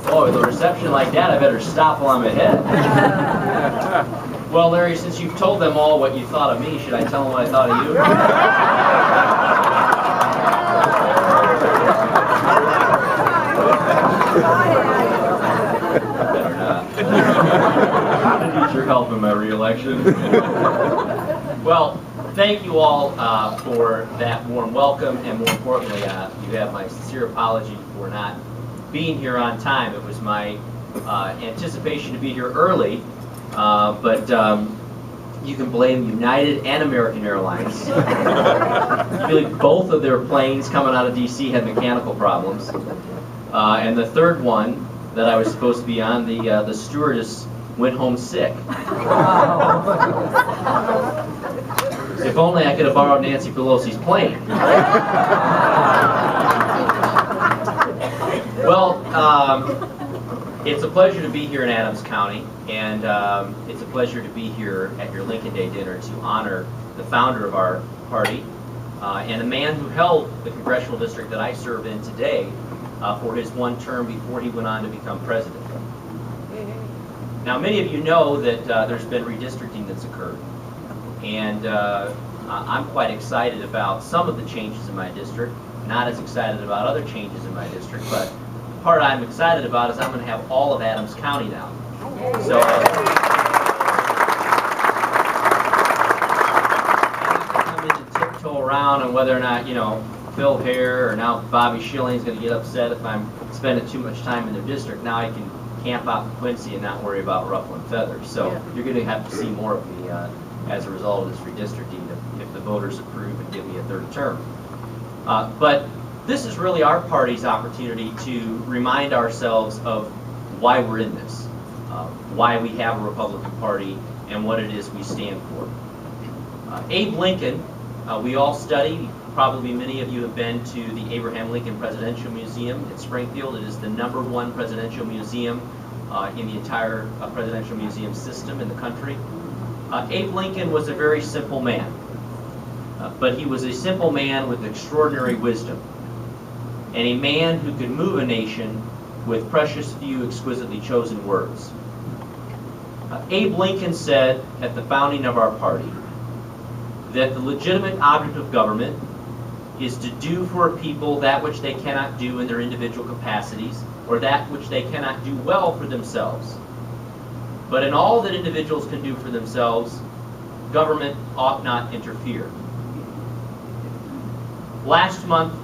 Oh, with a reception like that, I better stop while I'm ahead. Well, Larry, since you've told them all what you thought of me, should I tell them what I thought of you? Better not. I need your help in my re-election. Well, thank you all for that warm welcome, and more importantly, you have my sincere apology for not being here on time. It was my anticipation to be here early, but you can blame United and American Airlines. I believe both of their planes coming out of D.C. had mechanical problems. And the third one that I was supposed to be on, the stewardess went home sick. If only I could have borrowed Nancy Pelosi's plane. Well, it's a pleasure to be here in Adams County, and it's a pleasure to be here at your Lincoln Day dinner to honor the founder of our party and the man who held the congressional district that I serve in today for his one term before he went on to become president. Now, many of you know that there's been redistricting that's occurred, and I'm quite excited about some of the changes in my district, not as excited about other changes in my district, but the part I'm excited about is I'm going to have all of Adams County now. So I'm going to tiptoe around on whether or not, Phil Hare or now Bobby Schilling's going to get upset if I'm spending too much time in their district. Now I can camp out in Quincy and not worry about ruffling feathers. So you're going to have to see more of me as a result of this redistricting if the voters approve and give me a third term. But this is really our party's opportunity to remind ourselves of why we're in this, why we have a Republican Party, and what it is we stand for. Abe Lincoln, we all study. Probably many of you have been to the Abraham Lincoln Presidential Museum in Springfield. It is the #1 presidential museum in the entire presidential museum system in the country. Abe Lincoln was a very simple man, but he was a simple man with extraordinary wisdom, and a man who could move a nation with precious few exquisitely chosen words. Abe Lincoln said at the founding of our party that the legitimate object of government is to do for a people that which they cannot do in their individual capacities, or that which they cannot do well for themselves. But in all that individuals can do for themselves, government ought not interfere. Last month,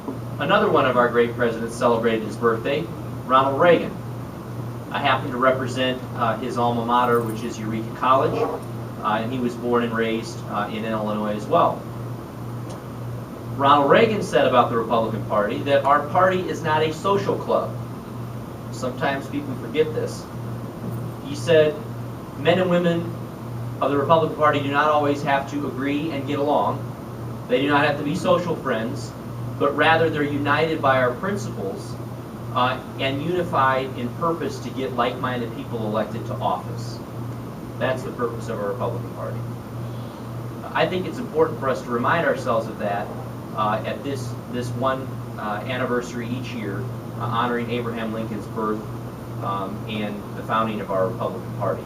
another one of our great presidents celebrated his birthday, Ronald Reagan. I happen to represent his alma mater, which is Eureka College, and he was born and raised in Illinois as well. Ronald Reagan said about the Republican Party that our party is not a social club. Sometimes people forget this. He said, men and women of the Republican Party do not always have to agree and get along. They do not have to be social friends, but rather they're united by our principles and unified in purpose to get like-minded people elected to office. That's the purpose of our Republican Party. I think it's important for us to remind ourselves of that at this one anniversary each year, honoring Abraham Lincoln's birth and the founding of our Republican Party.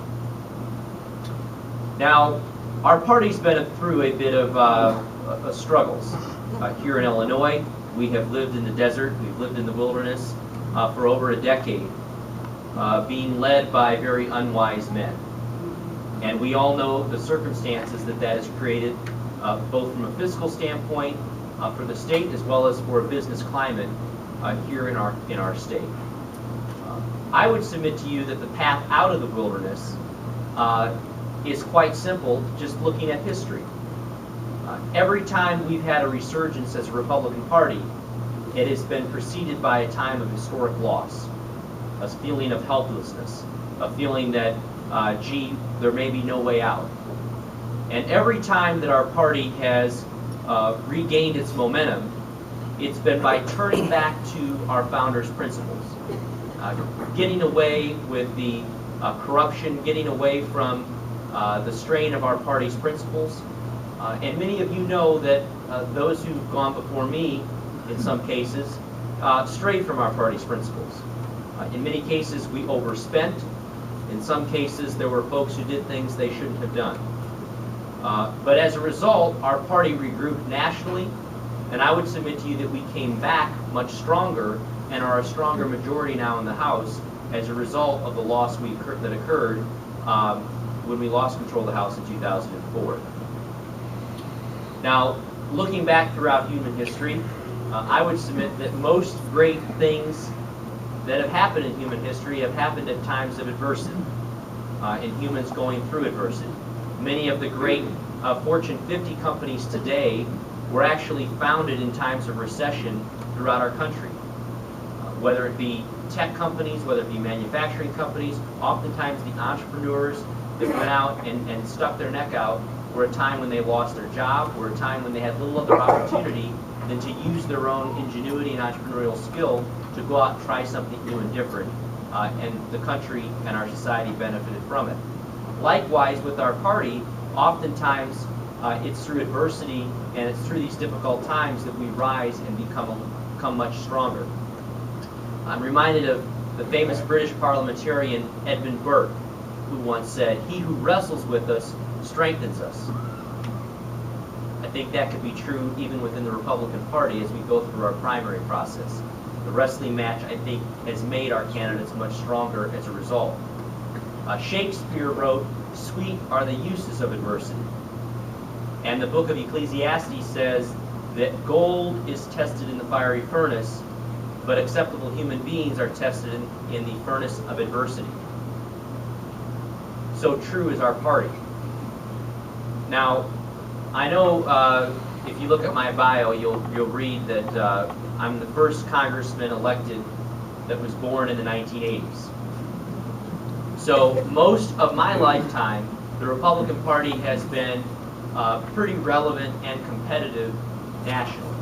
Now, our party's been through a bit of struggles. Here in Illinois, we have lived in the desert, we've lived in the wilderness for over a decade, being led by very unwise men. And we all know the circumstances that has created, both from a fiscal standpoint, for the state as well as for a business climate here in our state. I would submit to you that the path out of the wilderness is quite simple, just looking at history. Every time we've had a resurgence as a Republican Party, it has been preceded by a time of historic loss, a feeling of helplessness, a feeling that, gee, there may be no way out. And every time that our party has regained its momentum, it's been by turning back to our founders' principles, getting away with the corruption, getting away from the strain of our party's principles. And many of you know that those who've gone before me, in some cases, strayed from our party's principles. In many cases, we overspent. In some cases, there were folks who did things they shouldn't have done. But as a result, our party regrouped nationally, and I would submit to you that we came back much stronger and are a stronger majority now in the House as a result of the loss that occurred when we lost control of the House in 2004. Now, looking back throughout human history, I would submit that most great things that have happened in human history have happened at times of adversity, in humans going through adversity. Many of the great Fortune 50 companies today were actually founded in times of recession throughout our country. Whether it be tech companies, whether it be manufacturing companies, oftentimes the entrepreneurs that went out and stuck their neck out were a time when they lost their job, were a time when they had little other opportunity than to use their own ingenuity and entrepreneurial skill to go out and try something new and different, and the country and our society benefited from it. Likewise, with our party, oftentimes it's through adversity and it's through these difficult times that we rise and become much stronger. I'm reminded of the famous British parliamentarian Edmund Burke, who once said, "He who wrestles with us strengthens us." I think that could be true even within the Republican Party as we go through our primary process. The wrestling match, I think, has made our candidates much stronger as a result. Shakespeare wrote, "Sweet are the uses of adversity." And the book of Ecclesiastes says that gold is tested in the fiery furnace, but acceptable human beings are tested in the furnace of adversity. So true is our party. Now, I know if you look at my bio, you'll read that I'm the first congressman elected that was born in the 1980s. So most of my lifetime, the Republican Party has been pretty relevant and competitive nationally.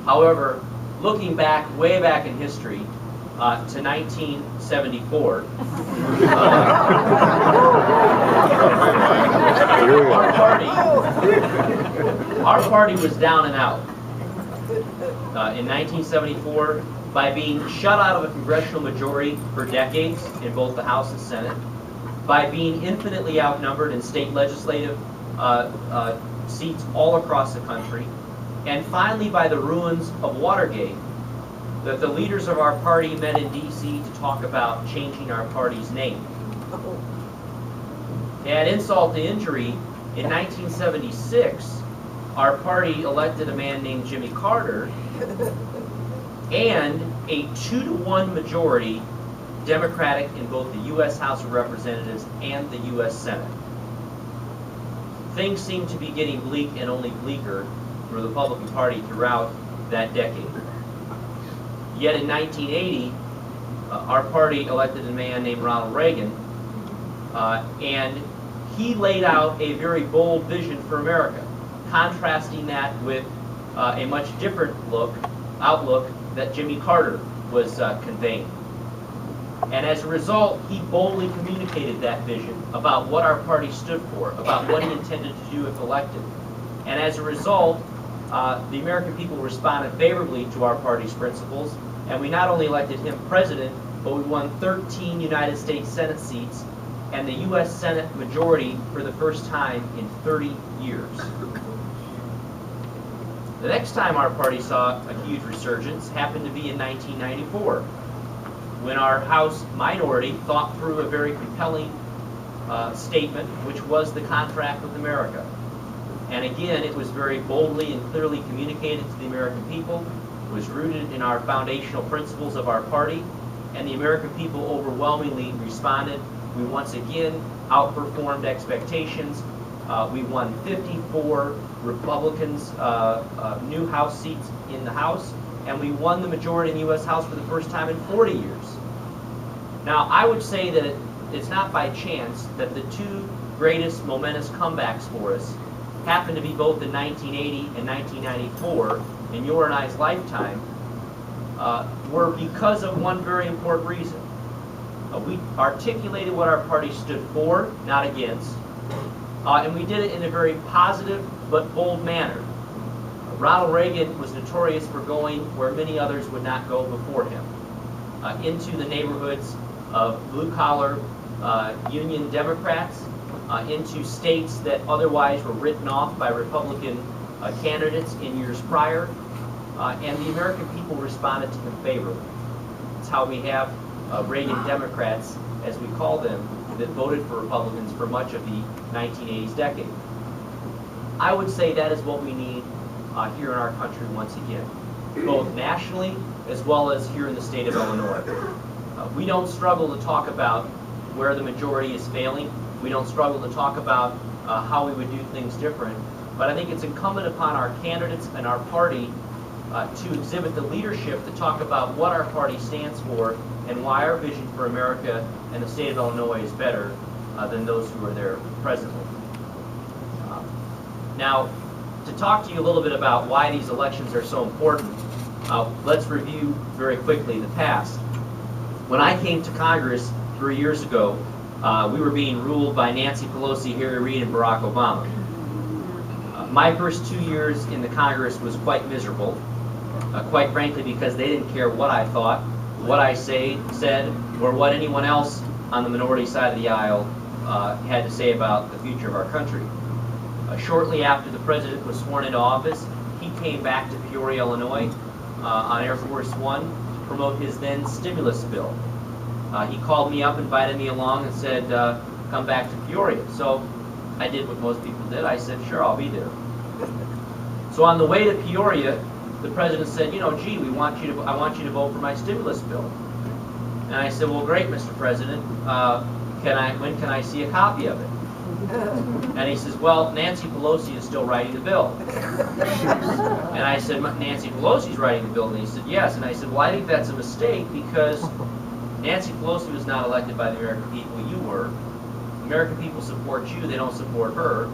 However, looking back, way back in history, to 1974, our party was down and out. In 1974, by being shut out of a congressional majority for decades in both the House and Senate, by being infinitely outnumbered in state legislative seats all across the country, and finally by the ruins of Watergate, that the leaders of our party met in D.C. to talk about changing our party's name. Add insult to injury, in 1976, our party elected a man named Jimmy Carter, and a 2-to-1 majority Democratic in both the U.S. House of Representatives and the U.S. Senate. Things seem to be getting bleak and only bleaker for the Republican Party throughout that decade. Yet in 1980, our party elected a man named Ronald Reagan, and he laid out a very bold vision for America, contrasting that with a much different outlook that Jimmy Carter was conveying. And as a result, he boldly communicated that vision about what our party stood for, about what he intended to do if elected. And as a result, the American people responded favorably to our party's principles, and we not only elected him president, but we won 13 United States Senate seats and the U.S. Senate majority for the first time in 30 years. The next time our party saw a huge resurgence happened to be in 1994, when our House minority thought through a very compelling statement, which was the contract with America. And again, it was very boldly and clearly communicated to the American people. It was rooted in our foundational principles of our party, and the American people overwhelmingly responded. We once again outperformed expectations. We won 54 Republicans new House seats in the House, and we won the majority in the U.S. House for the first time in 40 years. Now, I would say that it's not by chance that the two greatest momentous comebacks for us happened to be both in 1980 and 1994 in your and I's lifetime, were because of one very important reason. We articulated what our party stood for, not against, and we did it in a very positive but bold manner. Ronald Reagan was notorious for going where many others would not go before him. into the neighborhoods of blue-collar Union Democrats, into states that otherwise were written off by Republican candidates in years prior, and the American people responded to him favorably. It's how we have Reagan Democrats, as we call them, that voted for Republicans for much of the 1980s decade. I would say that is what we need here in our country once again, both nationally as well as here in the state of Illinois. We don't struggle to talk about where the majority is failing. We don't struggle to talk about how we would do things different. But I think it's incumbent upon our candidates and our party to exhibit the leadership to talk about what our party stands for and why our vision for America and the state of Illinois is better than those who are there presently. Now, to talk to you a little bit about why these elections are so important, let's review very quickly the past. When I came to Congress 3 years ago, we were being ruled by Nancy Pelosi, Harry Reid, and Barack Obama. My first 2 years in the Congress was quite miserable, quite frankly, because they didn't care what I thought, what I said, or what anyone else on the minority side of the aisle had to say about the future of our country. Shortly after the president was sworn into office, he came back to Peoria, Illinois, on Air Force One to promote his then stimulus bill. He called me up, invited me along, and said, come back to Peoria. So I did what most people did. I said, sure, I'll be there. So on the way to Peoria, the president said, you know, gee, I want you to vote for my stimulus bill. And I said, well, great, Mr. President. When can I see a copy of it? And he says, well, Nancy Pelosi is still writing the bill. And I said, Nancy Pelosi's writing the bill? And he said, yes. And I said, well, I think that's a mistake because Nancy Pelosi was not elected by the American people. You were. The American people support you. They don't support her.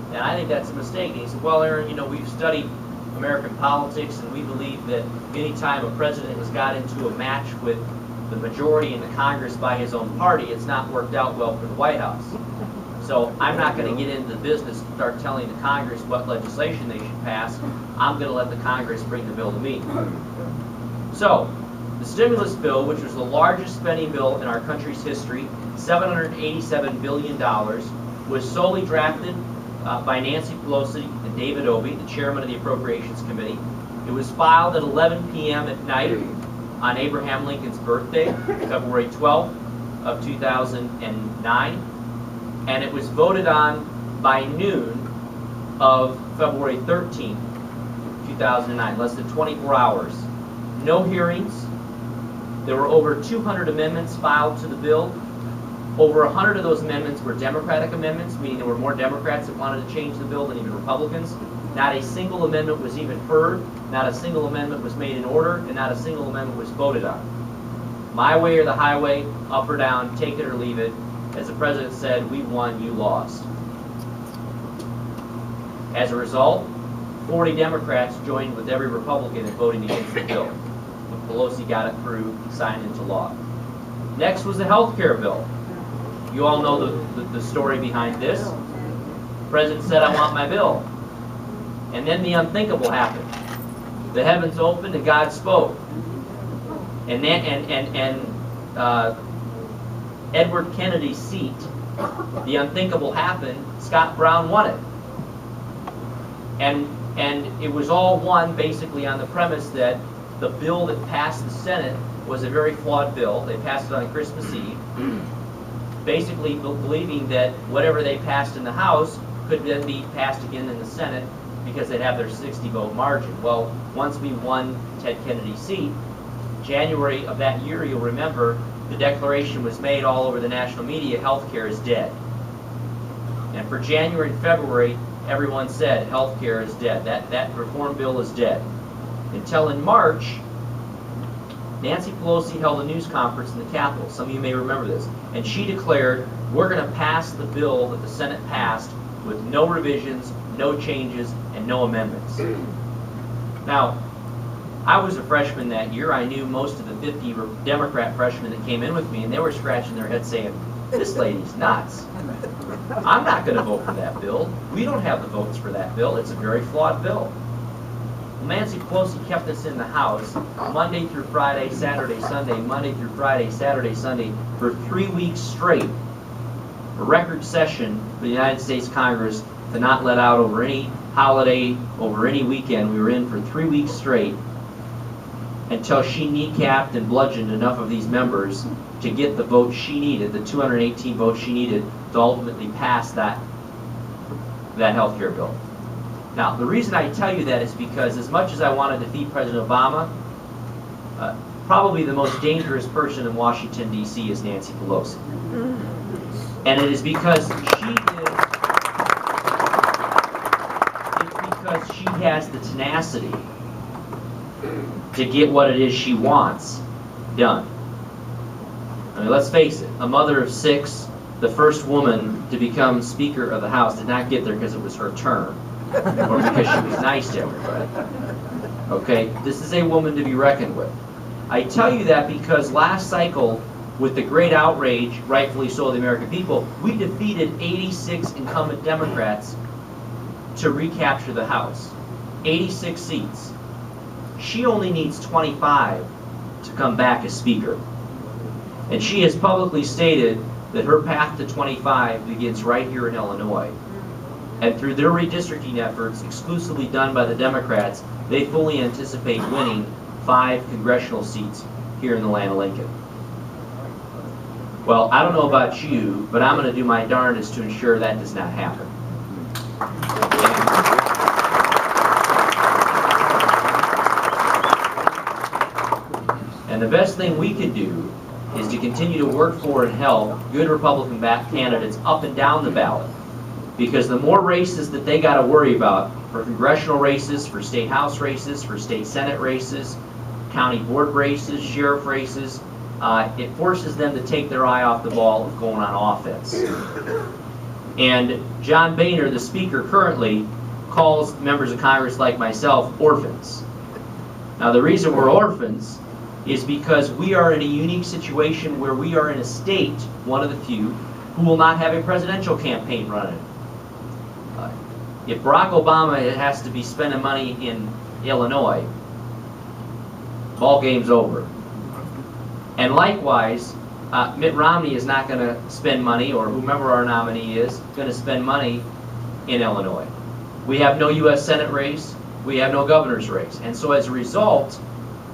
And I think that's a mistake. And he said, well, Aaron, you know, we've studied American politics, and we believe that any time a president has got into a match with the majority in the Congress by his own party, it's not worked out well for the White House. So I'm not going to get into the business and start telling the Congress what legislation they should pass. I'm going to let the Congress bring the bill to me. So the stimulus bill, which was the largest spending bill in our country's history, $787 billion, was solely drafted by Nancy Pelosi and David Obey, the chairman of the Appropriations Committee. It was filed at 11 p.m. at night on Abraham Lincoln's birthday, February 12th of 2009. And it was voted on by noon of February 13th, 2009, less than 24 hours. No hearings. There were over 200 amendments filed to the bill. Over 100 of those amendments were Democratic amendments, meaning there were more Democrats that wanted to change the bill than even Republicans. Not a single amendment was even heard. Not a single amendment was made in order, and not a single amendment was voted on. My way or the highway, up or down, take it or leave it. As the president said, we won, you lost. As a result, 40 Democrats joined with every Republican in voting against the bill. But Pelosi got it through, signed into law. Next was the health care bill. You all know the story behind this. The president said, I want my bill. And then the unthinkable happened. The heavens opened and God spoke. And Edward Kennedy's seat, the unthinkable happened, Scott Brown won it. And it was all won basically on the premise that the bill that passed the Senate was a very flawed bill. They passed it on Christmas Eve, basically believing that whatever they passed in the House could then be passed again in the Senate because they'd have their 60-vote margin. Well, once we won Ted Kennedy's seat, January of that year, you'll remember, the declaration was made all over the national media, health care is dead. And for January and February, everyone said health care is dead. That reform bill is dead. Until in March, Nancy Pelosi held a news conference in the Capitol. Some of you may remember this. And she declared, we're going to pass the bill that the Senate passed with no revisions, no changes, and no amendments. Now, I was a freshman that year. I knew most of the 50 Democrat freshmen that came in with me, and they were scratching their heads saying, this lady's nuts. I'm not going to vote for that bill. We don't have the votes for that bill. It's a very flawed bill. Well, Nancy Pelosi kept us in the House Monday through Friday, Saturday, Sunday, Monday through Friday, Saturday, Sunday, for 3 weeks straight. A record session for the United States Congress to not let out over any holiday, over any weekend. We were in for 3 weeks straight until she kneecapped and bludgeoned enough of these members to get the vote she needed, the 218 votes she needed, to ultimately pass that health care bill. Now, the reason I tell you that is because as much as I want to defeat President Obama, probably the most dangerous person in Washington, D.C. is Nancy Pelosi. And it is because she has the tenacity to get what it is she wants done. I mean, let's face it, a mother of 6, the first woman to become Speaker of the House, did not get there because it was her turn, or because she was nice to everybody. Okay, this is a woman to be reckoned with. I tell you that because last cycle, with the great outrage, rightfully so, of the American people, we defeated 86 incumbent Democrats to recapture the House. 86 seats. She only needs 25 to come back as Speaker. And she has publicly stated that her path to 25 begins right here in Illinois. And through their redistricting efforts, exclusively done by the Democrats, they fully anticipate winning 5 congressional seats here in the land of Lincoln. Well, I don't know about you, but I'm going to do my darndest to ensure that does not happen. And the best thing we can do is to continue to work for and help good Republican candidates up and down the ballot. Because the more races that they got to worry about, for congressional races, for state house races, for state senate races, county board races, sheriff races, it forces them to take their eye off the ball of going on offense. And John Boehner, the Speaker currently, calls members of Congress like myself orphans. Now, the reason we're orphans is because we are in a unique situation where we are in a state, one of the few, who will not have a presidential campaign running. If Barack Obama has to be spending money in Illinois, ball game's over. And likewise, Mitt Romney is not going to spend money, or whomever our nominee is, going to spend money in Illinois. We have no U.S. Senate race. We have no governor's race. And so as a result,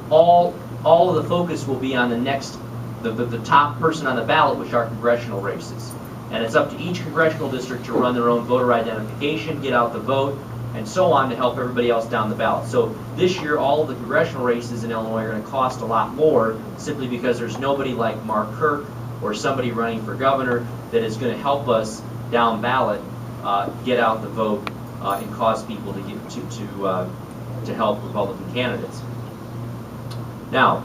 all of the focus will be on the next, the top person on the ballot, which are congressional races. And it's up to each congressional district to run their own voter identification, get out the vote, and so on to help everybody else down the ballot. So this year, all of the congressional races in Illinois are going to cost a lot more simply because there's nobody like Mark Kirk or somebody running for governor that is going to help us down ballot get out the vote and cause people to get to help Republican candidates. Now,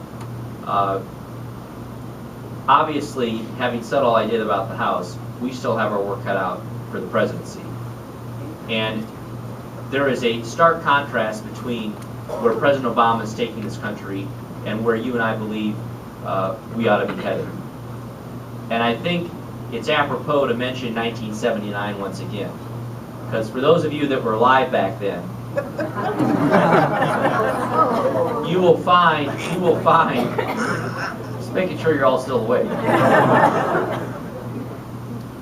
obviously, having said all I did about the House, we still have our work cut out for the presidency. And there is a stark contrast between where President Obama is taking this country and where you and I believe we ought to be headed. And I think it's apropos to mention 1979 once again. Because for those of you that were alive back then, you will find, just making sure you're all still awake,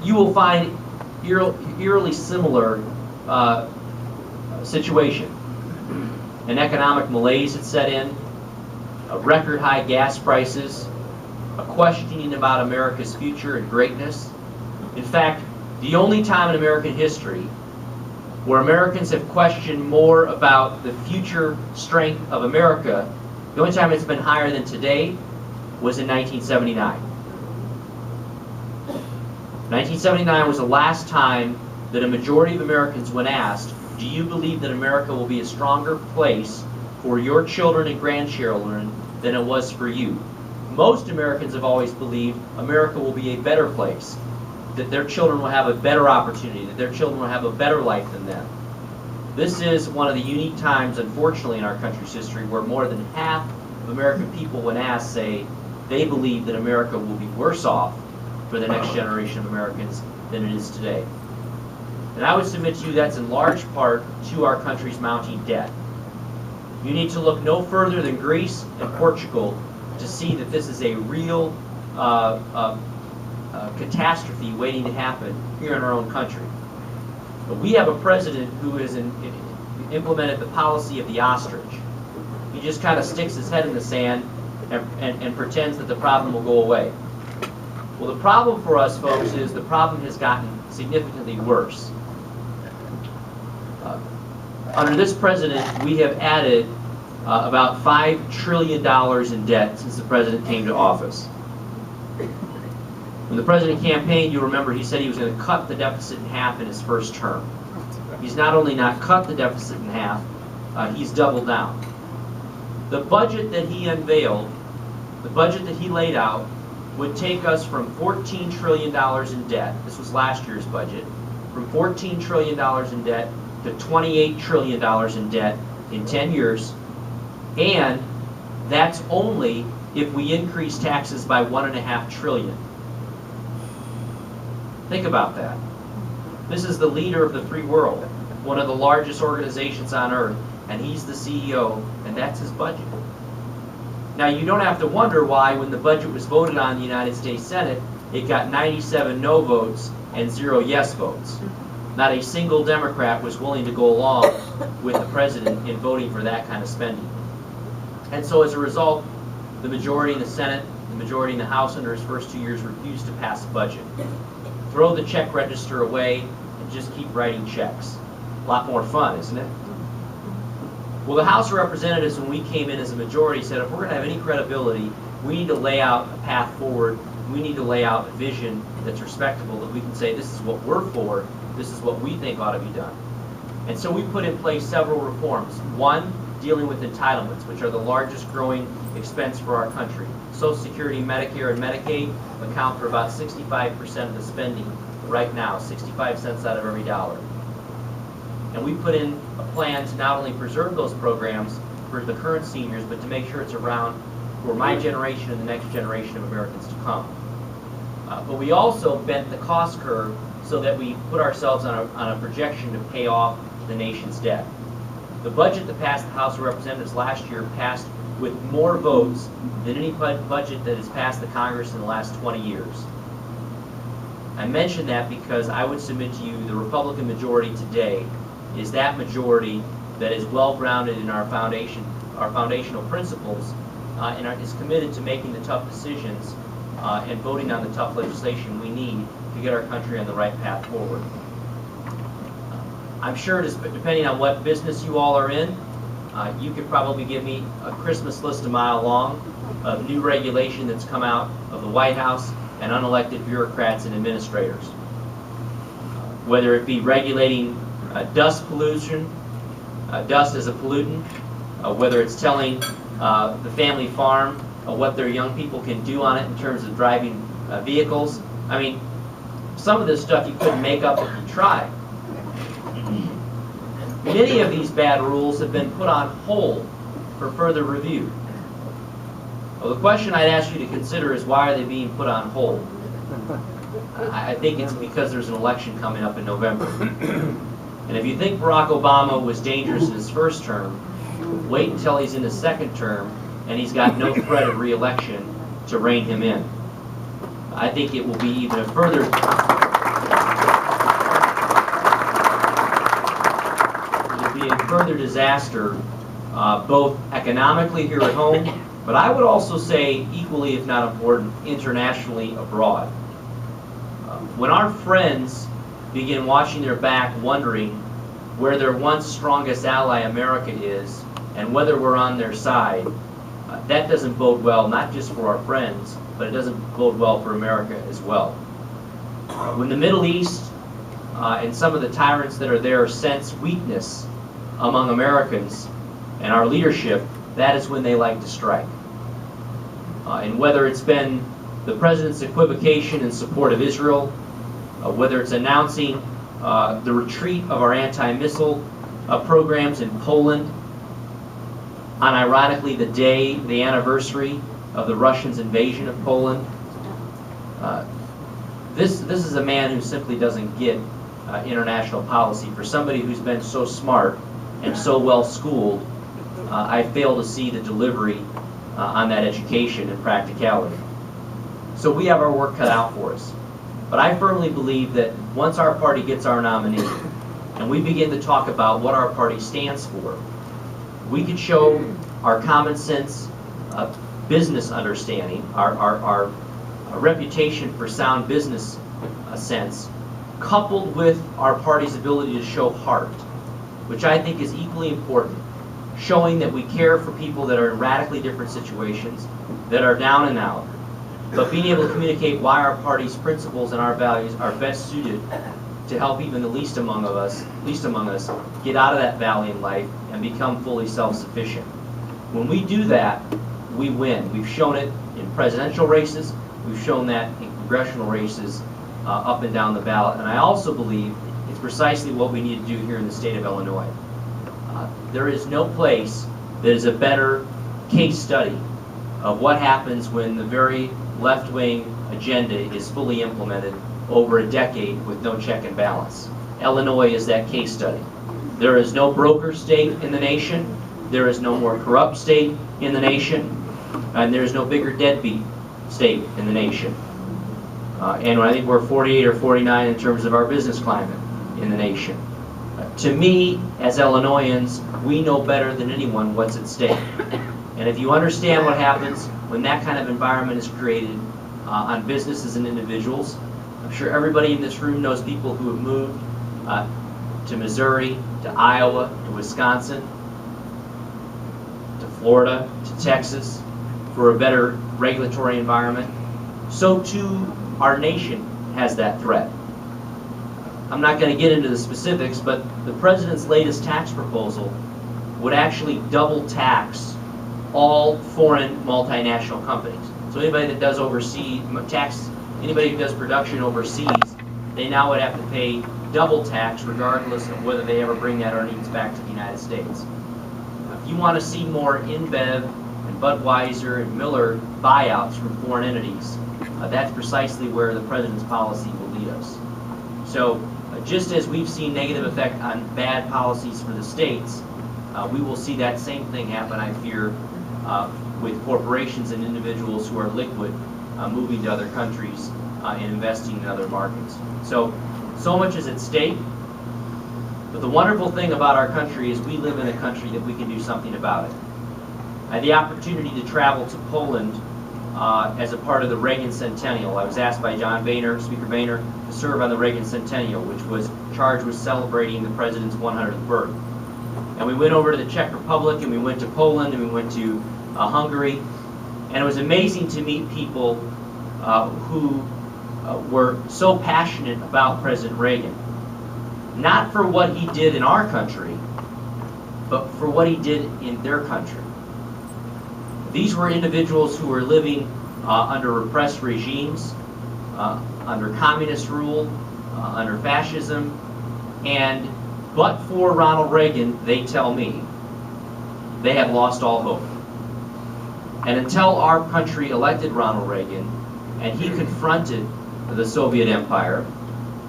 you will find eerily similar situation. An economic malaise had set in, record high gas prices, a questioning about America's future and greatness. In fact, the only time in American history where Americans have questioned more about the future strength of America, the only time it's been higher than today was in 1979. 1979 was the last time that a majority of Americans, when asked, do you believe that America will be a stronger place for your children and grandchildren than it was for you? Most Americans have always believed America will be a better place, that their children will have a better opportunity, that their children will have a better life than them. This is one of the unique times, unfortunately, in our country's history where more than half of American people, when asked, say they believe that America will be worse off for the next generation of Americans than it is today. And I would submit to you that's in large part to our country's mounting debt. You need to look no further than Greece and Portugal to see that this is a real catastrophe waiting to happen here in our own country. But we have a president who has implemented the policy of the ostrich. He just kind of sticks his head in the sand and pretends that the problem will go away. Well, the problem for us, folks, is the problem has gotten significantly worse. Under this president, we have added about $5 trillion in debt since the president came to office. When the president campaigned, you remember he said he was going to cut the deficit in half in his first term. He's not only not cut the deficit in half, he's doubled down. The budget that he unveiled, the budget that he laid out, would take us from $14 trillion in debt, this was last year's budget, from $14 trillion in debt to $28 trillion in debt in 10 years, and that's only if we increase taxes by $1.5 trillion. Think about that. This is the leader of the free world, one of the largest organizations on earth, and he's the CEO, and that's his budget. Now, you don't have to wonder why, when the budget was voted on in the United States Senate, it got 97 no votes and 0 yes votes. Not a single Democrat was willing to go along with the president in voting for that kind of spending. And so as a result, the majority in the Senate, the majority in the House under his first 2 years refused to pass the budget. Throw the check register away and just keep writing checks. A lot more fun, isn't it? Well, the House of Representatives, when we came in as a majority, said if we're going to have any credibility, we need to lay out a path forward. We need to lay out a vision that's respectable, that we can say this is what we're for, this is what we think ought to be done. And so we put in place several reforms. One, dealing with entitlements, which are the largest growing expense for our country. Social Security, Medicare, and Medicaid account for about 65% of the spending right now, 65 cents out of every dollar. And we put in a plan to not only preserve those programs for the current seniors, but to make sure it's around for my generation and the next generation of Americans to come. But we also bent the cost curve so that we put ourselves on a projection to pay off the nation's debt. The budget that passed the House of Representatives last year passed with more votes than any budget that has passed the Congress in the last 20 years. I mention that because I would submit to you the Republican majority today is that majority that is well grounded in our foundational principles, and is committed to making the tough decisions and voting on the tough legislation we need to get our country on the right path forward. I'm sure, depending on what business you all are in, you could probably give me a Christmas list a mile long of new regulation that's come out of the White House and unelected bureaucrats and administrators. Whether it be regulating dust pollution, dust as a pollutant, whether it's telling the family farm what their young people can do on it in terms of driving vehicles. I mean, some of this stuff you couldn't make up if you tried. Many of these bad rules have been put on hold for further review. Well, the question I'd ask you to consider is, why are they being put on hold? I think it's because there's an election coming up in November. And if you think Barack Obama was dangerous in his first term, wait until he's in his second term and he's got no threat of re-election to rein him in. I think it will be even a further disaster, both economically here at home, but I would also say equally, if not important, internationally abroad. When our friends begin watching their back, wondering where their once strongest ally America is and whether we're on their side, that doesn't bode well, not just for our friends, but it doesn't bode well for America as well. When the Middle East and some of the tyrants that are there sense weakness among Americans and our leadership, that is when they like to strike. And whether it's been the president's equivocation in support of Israel, whether it's announcing the retreat of our anti-missile programs in Poland, on ironically the anniversary of the Russians' invasion of Poland, this is a man who simply doesn't get international policy. For somebody who's been so smart and so well schooled, I fail to see the delivery on that education and practicality. So we have our work cut out for us. But I firmly believe that once our party gets our nominee, and we begin to talk about what our party stands for, we could show our common sense, business understanding, our reputation for sound business sense, coupled with our party's ability to show heart, which I think is equally important, showing that we care for people that are in radically different situations, that are down and out, but being able to communicate why our party's principles and our values are best suited to help even the least among us get out of that valley in life and become fully self-sufficient. When we do that, we win. We've shown it in presidential races, we've shown that in congressional races up and down the ballot, and I also believe it's precisely what we need to do here in the state of Illinois. There is no place that is a better case study of what happens when the very left-wing agenda is fully implemented over a decade with no check and balance. Illinois is that case study. There is no broker state in the nation, there is no more corrupt state in the nation, and there is no bigger deadbeat state in the nation. And I think we're 48 or 49 in terms of our business climate in the nation. To me, as Illinoisans, we know better than anyone what's at stake. And if you understand what happens when that kind of environment is created on businesses and individuals, I'm sure everybody in this room knows people who have moved to Missouri, to Iowa, to Wisconsin, to Florida, to Texas, for a better regulatory environment. So too, our nation has that threat. I'm not going to get into the specifics, but the president's latest tax proposal would actually double tax all foreign multinational companies. So anybody that does anybody who does production overseas, they now would have to pay double tax regardless of whether they ever bring that earnings back to the United States. If you want to see more InBev and Budweiser and Miller buyouts from foreign entities, that's precisely where the president's policy will lead us. So just as we've seen negative effect on bad policies for the states, we will see that same thing happen, I fear, with corporations and individuals who are liquid moving to other countries and investing in other markets. So much is at stake. But the wonderful thing about our country is we live in a country that we can do something about it. I had the opportunity to travel to Poland as a part of the Reagan Centennial. I was asked by John Boehner, Speaker Boehner, to serve on the Reagan Centennial, which was charged with celebrating the president's 100th birth. And we went over to the Czech Republic, and we went to Poland, and we went to Hungary, and it was amazing to meet people who were so passionate about President Reagan. Not for what he did in our country, but for what he did in their country. These were individuals who were living under repressed regimes, under communist rule, under fascism, and but for Ronald Reagan, they tell me, they have lost all hope. And until our country elected Ronald Reagan, and he confronted the Soviet Empire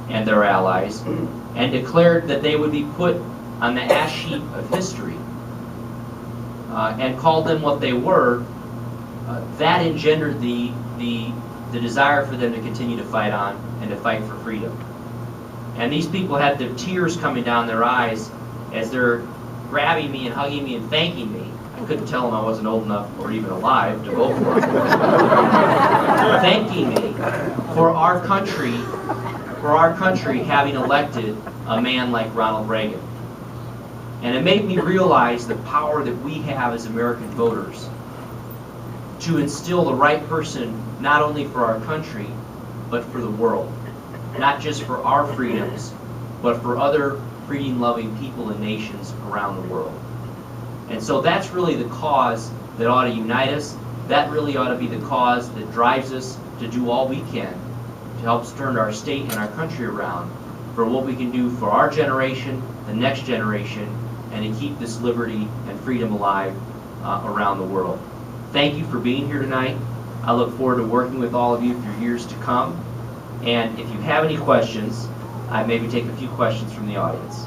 and their allies, and declared that they would be put on the ash heap of history, and called them what they were, that engendered the desire for them to continue to fight on and to fight for freedom. And these people had the tears coming down their eyes as they're grabbing me and hugging me and thanking me. I couldn't tell them I wasn't old enough or even alive to vote for them. Thanking me for our country having elected a man like Ronald Reagan. And it made me realize the power that we have as American voters to instill the right person not only for our country, but for the world. Not just for our freedoms, but for other freedom-loving people and nations around the world. And so that's really the cause that ought to unite us. That really ought to be the cause that drives us to do all we can to help turn our state and our country around for what we can do for our generation, the next generation, and to keep this liberty and freedom alive around the world. Thank you for being here tonight. I look forward to working with all of you for years to come. And if you have any questions, I maybe take a few questions from the audience.